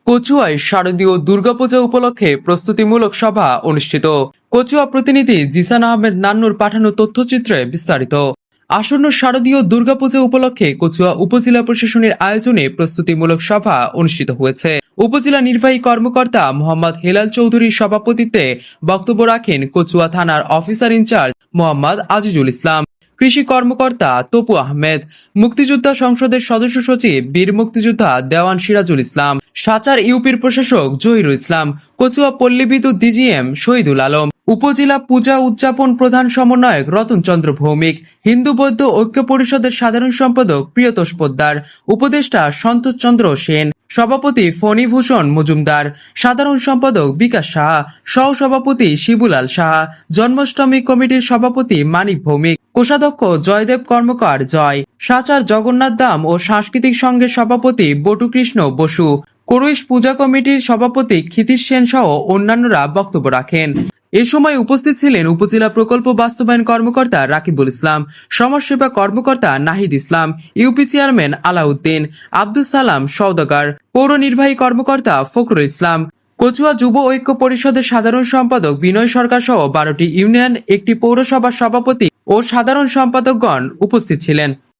কচুয়ায় শারদীয় দুর্গাপূজা উপলক্ষে প্রস্তুতিমূলক সভা অনুষ্ঠিত। কচুয়া প্রতিনিধি জিসান আহমেদ নান্নুর পাঠানো তথ্যচিত্রে বিস্তারিত। আসন্ন শারদীয় দুর্গাপূজা উপলক্ষে কচুয়া উপজেলা প্রশাসনের আয়োজনে প্রস্তুতিমূলক সভা অনুষ্ঠিত হয়েছে। উপজেলা নির্বাহী কর্মকর্তা মোহাম্মদ হেলাল চৌধুরীর সভাপতিত্বে বক্তব্য রাখেন কচুয়া থানার অফিসার ইনচার্জ মোহাম্মদ আজিজুল ইসলাম, কৃষি কর্মকর্তা তপু আহমেদ, মুক্তিযোদ্ধা সংসদের সদস্য সচিব বীর মুক্তিযোদ্ধা দেওয়ান সিরাজুল ইসলাম, সাচার ইউপির প্রশাসক জহিরুল ইসলাম, কচুয়া পল্লী বিদ্যুৎ ডিজিএম শহীদুল আলম, উপজেলা পূজা উদযাপন প্রধান সমন্বয়ক রতন চন্দ্র ভৌমিক, হিন্দু বৌদ্ধ ঐক্য পরিষদের সাধারণ সম্পাদক প্রিয়তোষ পোদ্দার, উপদেষ্টা সন্তোষ চন্দ্র সেন, সভাপতি ফণীভূষণ মজুমদার, সাধারণ সম্পাদক বিকাশ সাহা, সহসভাপতি শিবুলাল সাহা, জন্মাষ্টমী কমিটির সভাপতি মানিক ভৌমিক, কোষাধ্যক্ষ জয়দেব কর্মকার জয়, সাচার জগন্নাথ দাম ও সাংস্কৃতিক সংঘের সভাপতি বটুকৃষ্ণ বসু, করইশ পূজা কমিটির সভাপতি ক্ষিতীশ সেন সহ অন্যান্যরা বক্তব্য রাখেন। এ সময় উপস্থিত ছিলেন উপজেলা প্রকল্প বাস্তবায়ন কর্মকর্তা রাকিবুল ইসলাম, সমাজসেবা কর্মকর্তা নাহিদ ইসলাম, ইউপি চেয়ারম্যান আলাউদ্দিন, আব্দুস সালাম সওদাগর, পৌর নির্বাহী কর্মকর্তা ফখরুল ইসলাম, কচুয়া যুব ঐক্য পরিষদের সাধারণ সম্পাদক বিনয় সরকার সহ 12টি ইউনিয়ন, একটি পৌরসভার সভাপতি ও সাধারণ সম্পাদকগণ উপস্থিত ছিলেন।